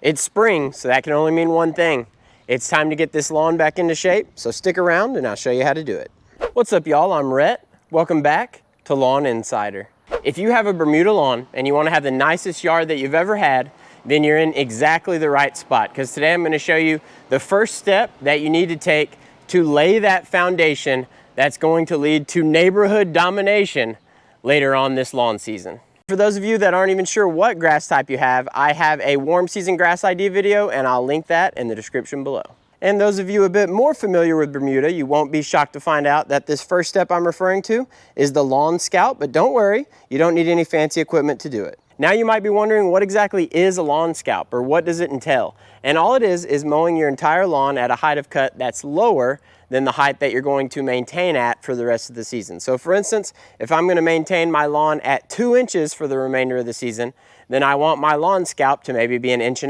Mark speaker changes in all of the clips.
Speaker 1: It's spring, so that can only mean one thing. It's time to get this lawn back into shape, so stick around and I'll show you how to do it. What's up, y'all? I'm Rhett. Welcome back to Lawn Insider. If you have a Bermuda lawn and you want to have the nicest yard that you've ever had, then you're in exactly the right spot, because today I'm going to show you the first step that you need to take to lay that foundation that's going to lead to neighborhood domination later on this lawn season. For those of you that aren't even sure what grass type you have, I have a warm season grass ID video and I'll link that in the description below. And those of you a bit more familiar with Bermuda, you won't be shocked to find out that this first step I'm referring to is the lawn scalp, but don't worry, you don't need any fancy equipment to do it. Now you might be wondering, what exactly is a lawn scalp, or what does it entail? And all it is mowing your entire lawn at a height of cut that's lower than the height that you're going to maintain at for the rest of the season. So for instance, if I'm going to maintain my lawn at 2 inches for the remainder of the season, then I want my lawn scalp to maybe be 1.5 inches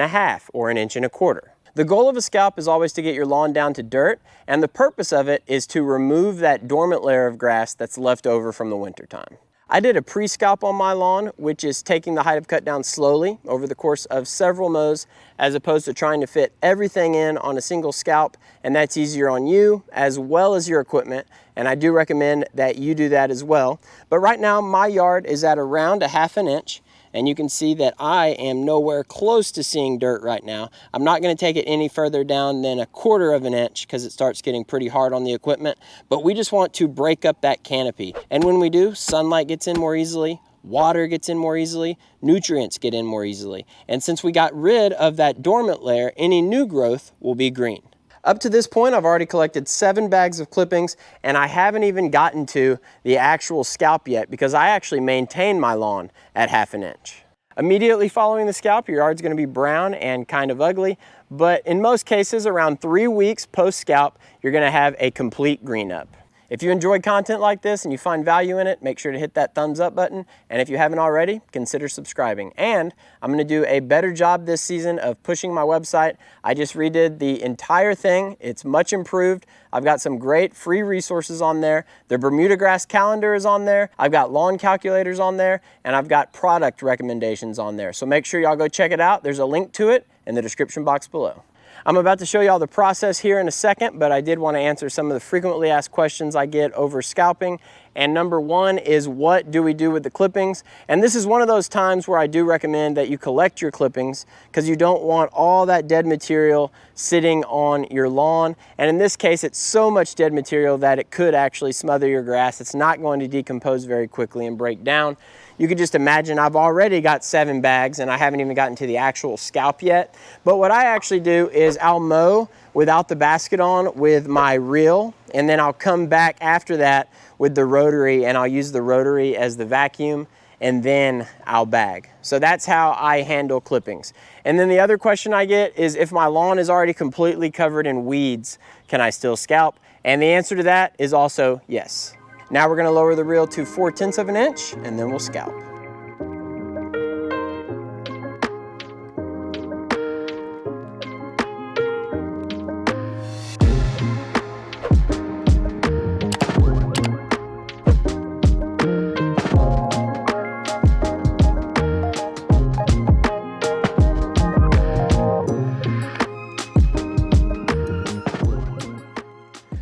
Speaker 1: or 1.25 inches. The goal of a scalp is always to get your lawn down to dirt, and the purpose of it is to remove that dormant layer of grass that's left over from the winter time. I did a pre-scalp on my lawn, which is taking the height of cut down slowly over the course of several mows, as opposed to trying to fit everything in on a single scalp, and that's easier on you as well as your equipment, and I do recommend that you do that as well. But right now my yard is at around 1/2 inch, and you can see that I am nowhere close to seeing dirt right now. I'm not gonna take it any further down than 1/4 inch because it starts getting pretty hard on the equipment, but we just want to break up that canopy. And when we do, sunlight gets in more easily, water gets in more easily, nutrients get in more easily. And since we got rid of that dormant layer, any new growth will be green. Up to this point, I've already collected 7 bags of clippings, and I haven't even gotten to the actual scalp yet because I actually maintain my lawn at 1/2 inch. Immediately following the scalp, your yard's gonna be brown and kind of ugly, but in most cases, around 3 weeks post-scalp, you're gonna have a complete green up. If you enjoy content like this and you find value in it, make sure to hit that thumbs up button. And if you haven't already, consider subscribing. And I'm gonna do a better job this season of pushing my website. I just redid the entire thing. It's much improved. I've got some great free resources on there. The Bermuda grass calendar is on there. I've got lawn calculators on there, and I've got product recommendations on there. So make sure y'all go check it out. There's a link to it in the description box below. I'm about to show y'all the process here in a second, but I did want to answer some of the frequently asked questions I get over scalping. And number one is, what do we do with the clippings? And this is one of those times where I do recommend that you collect your clippings, because you don't want all that dead material sitting on your lawn. And in this case, it's so much dead material that it could actually smother your grass. It's not going to decompose very quickly and break down. You could just imagine I've already got 7 bags and I haven't even gotten to the actual scalp yet. But what I actually do is I'll mow without the basket on with my reel, and then I'll come back after that with the rotary, and I'll use the rotary as the vacuum, and then I'll bag. So that's how I handle clippings. And then the other question I get is, if my lawn is already completely covered in weeds, can I still scalp? And the answer to that is also yes. Now we're gonna lower the reel to 0.4 inch, and then we'll scalp.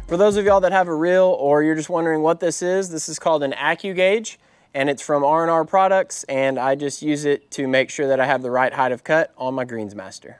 Speaker 1: For those of y'all that have a reel, or you're just wondering what this is called an AccuGauge, and it's from R&R Products, and I just use it to make sure that I have the right height of cut on my Greensmaster.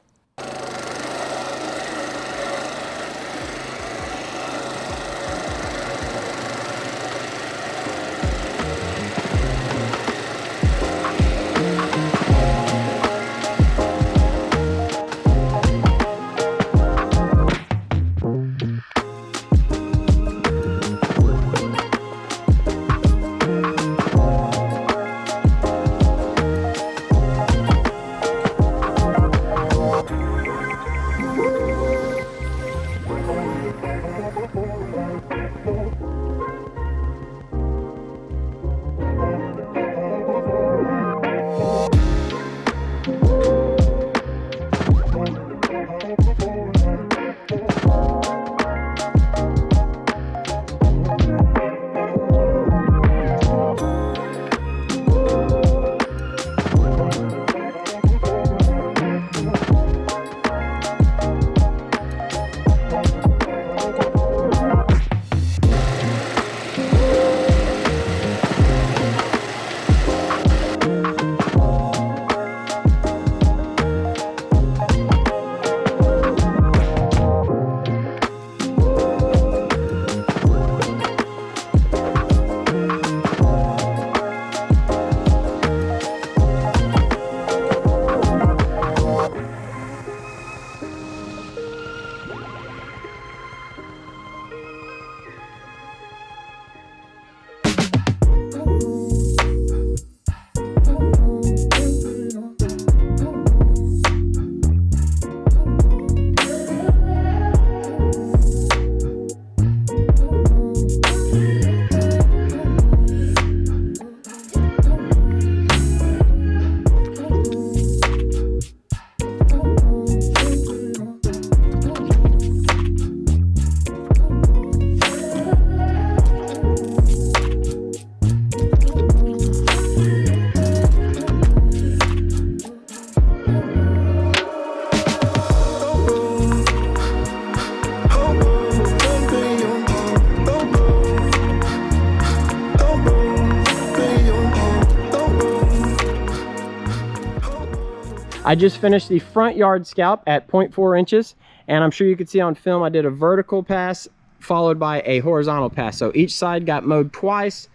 Speaker 1: I just finished the front yard scalp at 0.4 inches, and I'm sure you can see on film I did a vertical pass followed by a horizontal pass. So each side got mowed twice,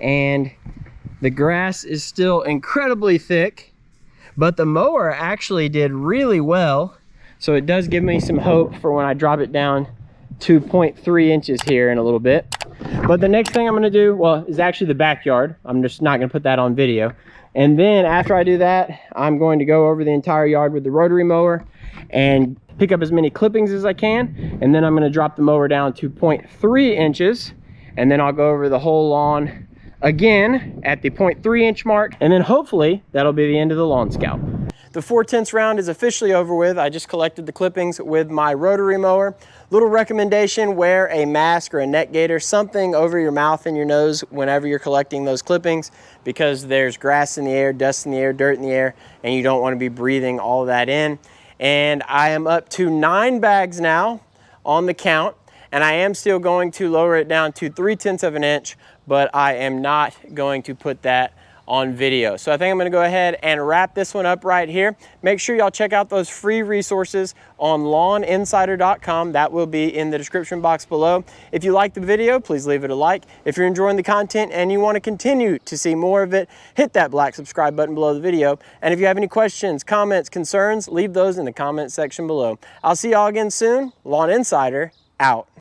Speaker 1: and the grass is still incredibly thick, but the mower actually did really well. So it does give me some hope for when I drop it down to 0.3 inches here in a little bit. But the next thing I'm gonna do, well, is actually the backyard. I'm just not gonna put that on video. And then after I do that, I'm going to go over the entire yard with the rotary mower and pick up as many clippings as I can. And then I'm gonna drop the mower down to 0.3 inches. And then I'll go over the whole lawn again at the 0.3 inch mark. And then hopefully that'll be the end of the lawn scalp. The 4/10 round is officially over with. I just collected the clippings with my rotary mower. Little recommendation, wear a mask or a neck gaiter, something over your mouth and your nose whenever you're collecting those clippings, because there's grass in the air, dust in the air, dirt in the air, and you don't want to be breathing all of that in. And I am up to 9 bags now on the count, and I am still going to lower it down to 3/10 of an inch, but I am not going to put that on video. So I think I'm gonna go ahead and wrap this one up right here. Make sure y'all check out those free resources on lawninsider.com. That will be in the description box below. If you like the video, please leave it a like. If you're enjoying the content and you want to continue to see more of it, hit that black subscribe button below the video. And if you have any questions, comments, concerns, leave those in the comment section below. I'll see y'all again soon. Lawn Insider out.